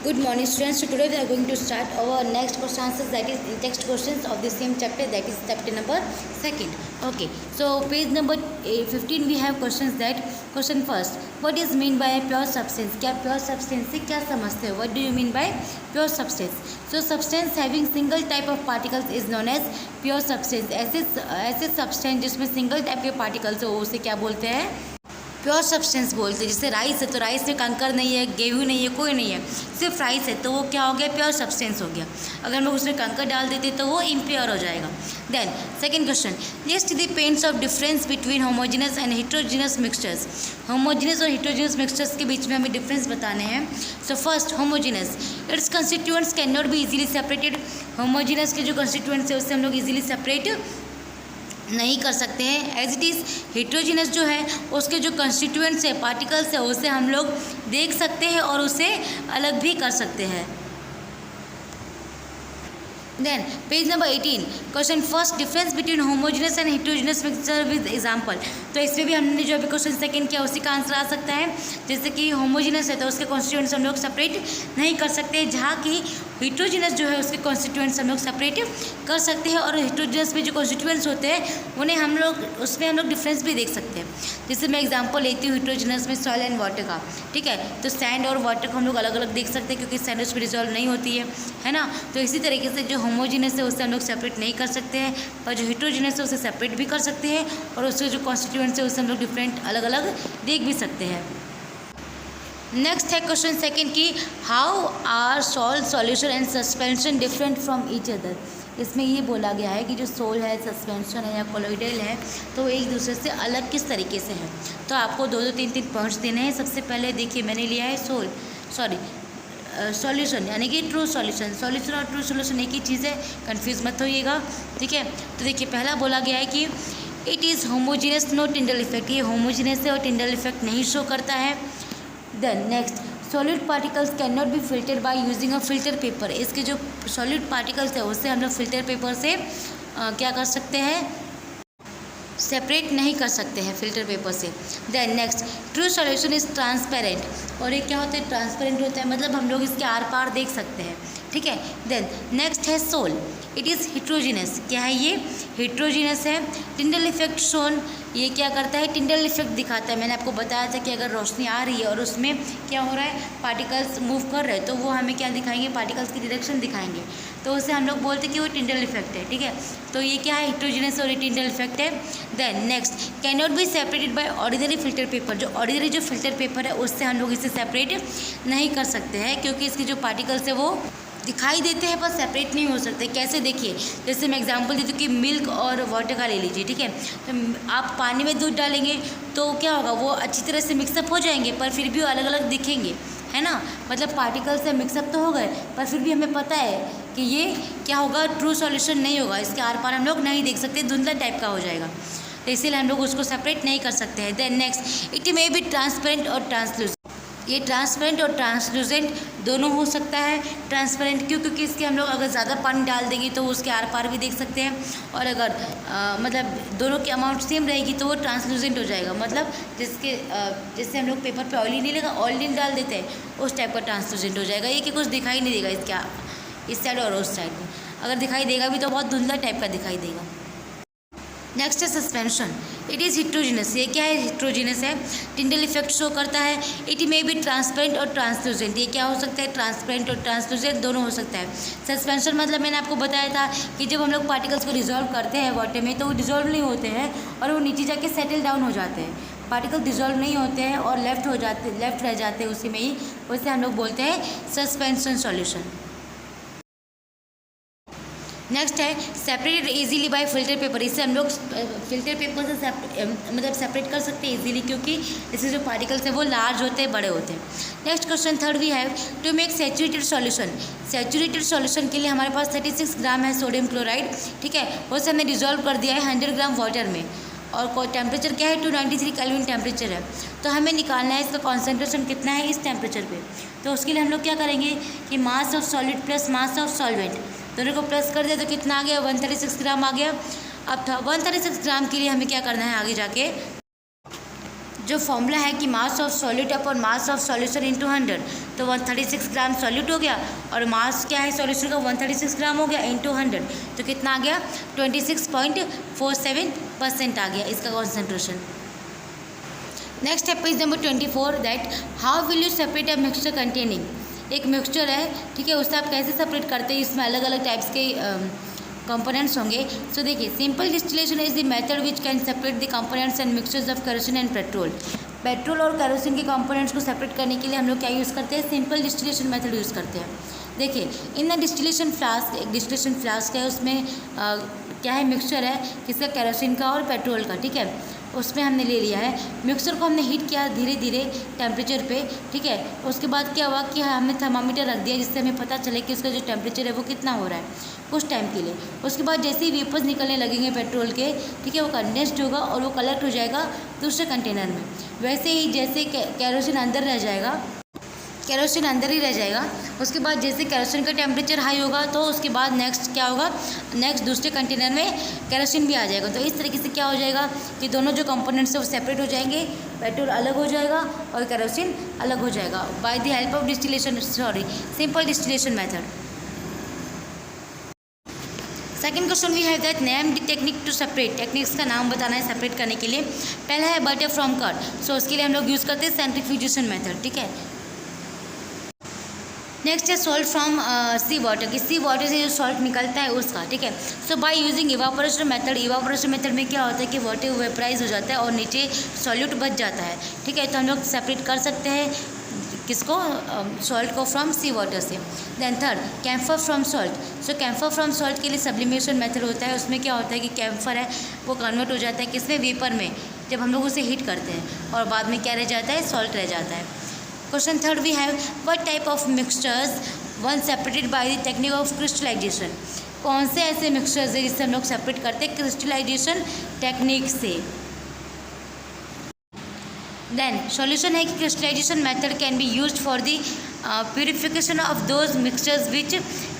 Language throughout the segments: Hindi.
Good morning students. So today we are going to start our next question answers, that is text questions of the same chapter, that is chapter number 2nd. Okay, so page number 15 we have questions. That question first, what is mean by a pure substance? क्या pure substance से क्या समझते हो? What do you mean by pure substance? So substance having single type of particles is known as pure substance. ऐसे substance जिसमें single type के particles हो उसे क्या बोलते हैं? प्योर सब्सटेंस बोलते हैं। जैसे राइस है तो राइस में कंकर नहीं है, गेहूँ नहीं है, कोई नहीं है, सिर्फ राइस है तो वो क्या हो गया? प्योर सब्सटेंस हो गया। अगर हम लोग उसमें कंकर डाल देते तो वो इम्प्योर हो जाएगा। Then second question, list the points of difference between homogeneous and heterogeneous mixtures. Homogeneous और हेट्रोजेनस मिक्सचर्स के बीच में हमें डिफरेंस बताने हैं। So first, homogeneous, its constituents can not be easily separated. Homogeneous के जो कंस्टिट्यूएंट्स है उससे हम लोग इजीली सेपरेट नहीं कर सकते हैं। एज इट इज़ हेट्रोजीनस जो है उसके जो कंस्टिट्यूएंट्स है, पार्टिकल्स है, उसे हम लोग देख सकते हैं और उसे अलग भी कर सकते हैं। Then page number 18, question first, difference between homogeneous and heterogeneous mixture with example. तो इसमें भी हमने जो अभी क्वेश्चन सेकंड किया उसी का आंसर आ सकता है। जैसे कि होमोजेनस है तो उसके कॉन्स्टिट्यूएंट्स हम लोग सेपरेट नहीं कर सकते, जहाँ की हेट्रोजेनस जो है उसके कॉन्स्टिट्यूएंट्स हम लोग सेपरेट कर सकते हैं। और हेट्रोजेनस में जो कॉन्स्टिट्यूएंट्स होते हैं उन्हें हम लोग उसमें हम लोग डिफरेंस भी देख सकते हैं। जैसे मैं एग्जांपल लेती हूँ हेट्रोजेनस में सॉइल एंड वाटर का, ठीक है, तो सैंड और वाटर को हम लोग अलग अलग देख सकते हैं क्योंकि सैंड उसमें डिजॉल्व नहीं होती है ना। तो इसी तरीके से जो होमोजेनस है उससे हम लोग सेपरेट नहीं कर सकते हैं, पर जो हेट्रोजेनस है उसे सेपरेट भी कर सकते हैं और उसके जो कॉन्स्टिट्यूएंट्स है उससे हम लोग डिफरेंट अलग अलग देख भी सकते हैं। नेक्स्ट है क्वेश्चन सेकंड की, how are salt, solution and suspension different from each other. इसमें ये बोला गया है कि जो सोल है, सस्पेंशन है या कोलोइडल है तो वो एक दूसरे से अलग किस तरीके से है। तो आपको दो दो तीन तीन पॉइंट्स देने हैं। सबसे पहले देखिए, मैंने लिया है सॉल्यूशन यानी कि ट्रू सॉल्यूशन। सॉल्यूशन और ट्रू सॉल्यूशन एक ही चीज़ है, कंफ्यूज मत होइएगा, ठीक है। तो देखिए पहला बोला गया है कि it is homogeneous no Tyndall effect. ये होमोजीनियस है और टिंडल इफेक्ट नहीं शो करता है। Then next, solid particles can not be filtered by using a filter paper. इसके जो सॉलिड पार्टिकल्स है उससे हम लोग फिल्टर पेपर से क्या कर सकते हैं? सेपरेट नहीं कर सकते हैं फिल्टर पेपर से। Then next, true solution is transparent. और ये क्या होता है? ट्रांसपेरेंट होता है, मतलब हम लोग इसके आर पार देख सकते हैं, ठीक है। देन नेक्स्ट है सोल, इट इज़ हेट्रोजीनस। क्या है ये? हेट्रोजीनस है। टिंडल इफेक्ट शोन, ये क्या करता है? टिंडल इफेक्ट दिखाता है। मैंने आपको बताया था कि अगर रोशनी आ रही है और उसमें क्या हो रहा है? पार्टिकल्स मूव कर रहे हैं तो वो हमें क्या दिखाएंगे? पार्टिकल्स की डायरेक्शन दिखाएंगे, तो उसे हम लोग बोलते हैं कि वो टिंडल इफेक्ट है, ठीक है। तो ये क्या है? हेट्रोजीनस और ये टिंडल इफेक्ट है। Then next, can not be separated by ordinary filter paper. जो ऑर्डिनरी जो फिल्टर पेपर है उससे हम लोग इसे सेपरेट नहीं कर सकते हैं क्योंकि इसके जो पार्टिकल्स है वो दिखाई देते हैं पर सेपरेट नहीं हो सकते। कैसे? देखिए, जैसे मैं एग्जांपल देती हूँ कि मिल्क और वाटर का ले लीजिए, ठीक है। तो आप पानी में दूध डालेंगे तो क्या होगा? वो अच्छी तरह से मिक्सअप हो जाएंगे पर फिर भी वो अलग अलग दिखेंगे, है ना। मतलब पार्टिकल्स से मिक्सअप तो हो गए पर फिर भी हमें पता है कि ये क्या होगा? ट्रू सॉल्यूशन नहीं होगा, इसके आर पार हम लोग नहीं देख सकते, धुंधला टाइप का हो जाएगा, तो इसीलिए हम लोग उसको सेपरेट नहीं कर सकते हैं। Then next, it may be transparent और ट्रांसलूसेंट। ये ट्रांसपेरेंट और ट्रांसलूसेंट दोनों हो सकता है। ट्रांसपेरेंट क्यों? क्योंकि इसके हम लोग अगर ज़्यादा पानी डाल देंगे तो उसके आर पार भी देख सकते हैं, और अगर मतलब दोनों की अमाउंट सेम रहेगी तो वो ट्रांसलूसेंट हो जाएगा। मतलब जिससे हम लोग पेपर पे ऑयल ही नहीं लगा, ऑयल नहीं डाल देते हैं, उस टाइप का ट्रांसलूसेंट हो जाएगा। ये कि कुछ दिखाई नहीं देगा इसके इस साइड और उस साइड में, अगर दिखाई देगा भी तो बहुत धुंधला टाइप का दिखाई देगा। नेक्स्ट है सस्पेंशन, इट इज़ हेट्रोजीनस। ये क्या है? हेट्रोजीनस है। टिंडल इफेक्ट शो करता है। इट मे बी ट्रांसपेरेंट और ट्रांसलूसेंट। ये क्या हो सकता है? ट्रांसपेरेंट और ट्रांसलूसेंट दोनों हो सकता है। सस्पेंशन मतलब मैंने आपको बताया था कि जब हम लोग पार्टिकल्स को डिजॉल्व करते हैं वाटर में तो वो डिजॉल्व नहीं होते हैं और वो नीचे जाके सेटल डाउन हो जाते हैं। पार्टिकल डिजॉल्व नहीं होते हैं और लेफ्ट रह जाते हैं उसी में ही, उसे हम लोग बोलते हैं सस्पेंशन सॉल्यूशन। नेक्स्ट है separated easily by filter paper. इससे हम लोग फिल्टर पेपर से मतलब सेपरेट कर सकते हैं इजीली क्योंकि इससे जो पार्टिकल्स हैं वो लार्ज होते हैं, बड़े होते हैं। Next question third we have to make saturated solution. Saturated solution के लिए हमारे पास 36 ग्राम है सोडियम क्लोराइड, ठीक है। उसे हमने डिजॉल्व कर दिया है 100 ग्राम वाटर में और टेम्परेचर क्या है? 293 केल्विन टेम्परेचर है। तो हमें निकालना है इसका कॉन्सेंट्रेशन कितना है इस टेम्परेचर पे। तो उसके लिए हम लोग क्या करेंगे कि mass of solid plus mass of solvent दोनों को प्लस कर दिया तो कितना आ गया? 136 ग्राम आ गया। अब 136 ग्राम के लिए हमें क्या करना है आगे जाके? जो फॉर्मूला है कि mass of solute upon mass of solution into 100, तो 136 ग्राम सॉल्यूट हो गया और मास क्या है सॉल्यूशन का 136 ग्राम हो गया इंटू 100, तो कितना आ गया 26.47% आ गया इसका कॉन्सेंट्रेशन। नेक्स्ट है page number 24 that how will you separate a mixture containing, एक मिक्सचर है ठीक है, उससे आप कैसे सेपरेट करते हैं, इसमें अलग अलग टाइप्स के कंपोनेंट्स होंगे। सो देखिए simple distillation is the method which can separate the components and mixtures of kerosene and petrol. Petrol और केरोसिन के कंपोनेंट्स को सेपरेट करने के लिए हम लोग क्या यूज़ करते हैं, सिंपल डिस्टिलेशन मेथड यूज़ करते हैं। देखिए इन द डिस्टिलेशन फ्लास्क, एक डिस्टिलेशन फ्लास्क है, उसमें क्या है मिक्सचर है किसका, केरोसिन का और पेट्रोल का, ठीक है। उसमें हमने ले लिया है मिक्सचर को, हमने हीट किया धीरे धीरे टेम्परेचर पे, ठीक है। उसके बाद क्या हुआ कि हमने थर्मामीटर रख दिया जिससे हमें पता चले कि उसका जो टेम्परेचर है वो कितना हो रहा है कुछ टाइम के लिए। उसके बाद जैसे ही वेपर्स निकलने लगेंगे पेट्रोल के, ठीक है, वो कंडेंस्ड होगा और वो कलेक्ट हो जाएगा दूसरे कंटेनर में। वैसे ही जैसे केरोसिन अंदर रह जाएगा, केरोसिन अंदर ही रह जाएगा। उसके बाद जैसे केरोसिन का टेम्परेचर हाई होगा तो उसके बाद नेक्स्ट क्या होगा, नेक्स्ट दूसरे कंटेनर में केरोसिन भी आ जाएगा। तो इस तरीके से क्या हो जाएगा कि दोनों जो कंपोनेंट्स है वो सेपरेट हो जाएंगे, पेट्रोल अलग हो जाएगा और केरोसिन अलग हो जाएगा by the help of distillation, simple distillation method. Second question we have that name the technique to separate, techniques का नाम बताना है सेपरेट करने के लिए। पहला है बटर फ्रॉम कर्ड, सो उसके लिए हम लोग यूज़ करते हैं सेंट्रीफ्यूजेशन मेथड, ठीक है। नेक्स्ट है सॉल्ट फ्रॉम सी वाटर, कि सी वाटर से जो सॉल्ट निकलता है उसका, ठीक है। So by using evaporation method, evaporation method में क्या होता है कि वाटर वेपराइज हो जाता है और नीचे सॉल्यूट बच जाता है, ठीक है। तो हम लोग सेपरेट कर सकते हैं किसको, सॉल्ट को फ्रॉम सी वाटर से। Then third camphor from salt, so camphor from salt के लिए सब्लिमेशन मेथड होता है। उसमें क्या होता है कि कैम्फर है वो कन्वर्ट हो जाता है किसमें, वेपर में, जब हम लोग उसे हीट करते हैं और बाद में क्या रह जाता है, सॉल्ट रह जाता है। Question third we have what type of mixtures one separated by the technique of crystallization, कौन से ऐसे मिक्सचर्स है जिससे हम लोग सेपरेट करते हैं क्रिस्टलाइजेशन टेक्निक से। देन सॉल्यूशन है कि crystallization method can be used for the purification of those mixtures which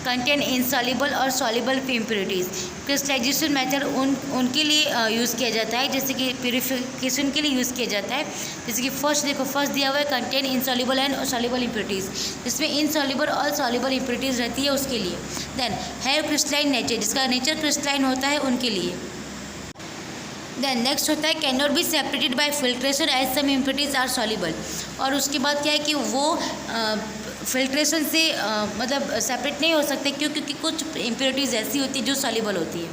contain insoluble और सॉल्युबल इम्प्योरिटीज़। क्रिस्टलाइजेशन मेथड उनके लिए यूज़ किया जाता है, जैसे कि प्यूरिफिकेशन के लिए यूज़ किया जाता है। जैसे कि फर्स्ट देखो, फर्स्ट दिया हुआ है contain insoluble and soluble impurities, जिसमें इनसॉल्युबल और सॉल्युबल इम्प्योरिटीज़ रहती है उसके लिए। देन हैव क्रिस्टलाइन नेचर, जिसका नेचर क्रिस्टलाइन होता है उनके लिए। देन नेक्स्ट होता है can not be separated by filtration as some impurities are soluble, और उसके बाद क्या है कि वो फिल्ट्रेशन से मतलब सेपरेट नहीं हो सकते क्योंकि कुछ इम्प्योरिटीज़ ऐसी होती है जो सॉल्युबल होती है।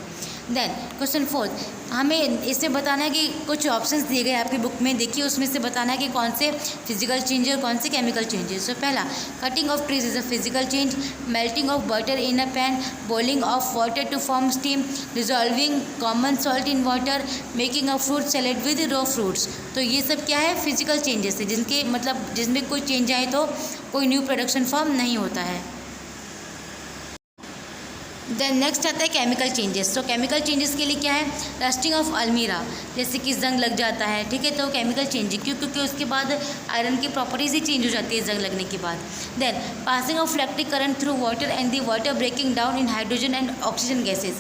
देन क्वेश्चन फोर्थ, हमें इसमें बताना है कि कुछ ऑप्शंस दिए गए आपकी बुक में, देखिए उसमें से बताना है कि कौन से फिजिकल चेंज और कौन से केमिकल चेंजेस। तो पहला cutting of trees is a physical change, melting of butter in a pan, boiling of water to form steam, dissolving common salt in water, making a fruit salad with raw fruits. तो ये सब क्या है, फिजिकल चेंजेस है जिनके मतलब जिसमें कोई चेंज आए तो कोई न्यू प्रोडक्शन फॉर्म नहीं होता है। देन नेक्स्ट आता है केमिकल चेंजेस। तो केमिकल चेंजेस के लिए क्या है, रस्टिंग ऑफ अलमीरा, जैसे कि जंग लग जाता है, ठीक है, तो केमिकल चेंज क्योंकि उसके बाद आयरन की प्रॉपर्टीज ही चेंज हो जाती है जंग लगने के बाद। Then passing of electric current through water and the water breaking down in hydrogen and oxygen gases.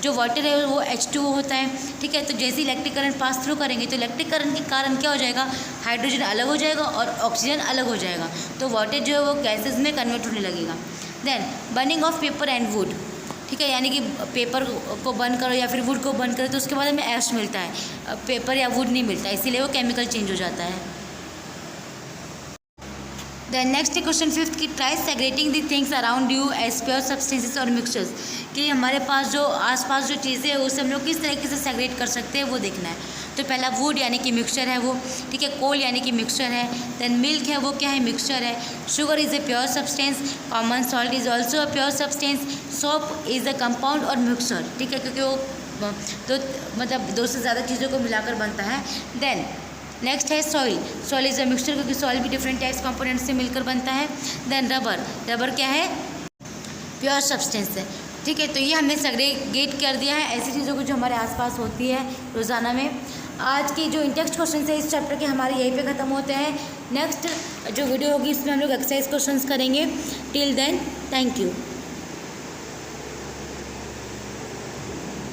जो वाटर है वो H2O होता है, ठीक है, तो जैसे इलेक्ट्रिक करंट पास थ्रू करेंगे तो इलेक्ट्रिक करंट के कारण क्या हो जाएगा, हाइड्रोजन अलग हो जाएगा और ऑक्सीजन अलग हो जाएगा, तो वाटर जो है वो गैसेज में कन्वर्ट होने लगेगा। Then burning of paper and wood, ठीक है, यानी कि पेपर को बर्न करो या फिर वुड को बर्न करो तो उसके बाद हमें ऐश मिलता है, पेपर या वुड नहीं मिलता, इसीलिए वो केमिकल चेंज हो जाता है। देन नेक्स्ट क्वेश्चन फिफ्थ की try segregating the things around you as pure substances और मिक्सचर्स, कि हमारे पास जो आसपास जो चीज़ें हैं उसे हम लोग किस तरीके से सेग्रेट कर सकते हैं वो देखना है। तो पहला वुड यानी कि मिक्सचर है वो, ठीक है, कोल यानी कि मिक्सचर है, देन मिल्क है वो क्या है, मिक्सचर है, sugar is a pure substance, common salt is also a pure substance, soap is a compound और मिक्सचर, ठीक है, क्योंकि वो तो मतलब दो से ज़्यादा चीज़ों को मिलाकर बनता है। देन नेक्स्ट है soil, soil is a mixture क्योंकि सॉइल भी डिफरेंट टाइप्स कंपोनेंट से मिलकर बनता है। देन रबर, रबर क्या है, प्योर सब्सटेंस है, ठीक है। तो ये हमने सेग्रीगेट कर दिया है ऐसी चीज़ों को जो हमारे आसपास होती है रोज़ाना में। आज की जो इंटेक्स्ट क्वेश्चन है इस चैप्टर के हमारे यहीं पे ख़त्म होते हैं। नेक्स्ट जो वीडियो होगी इसमें हम लोग एक्सरसाइज क्वेश्चंस करेंगे। Till then thank you.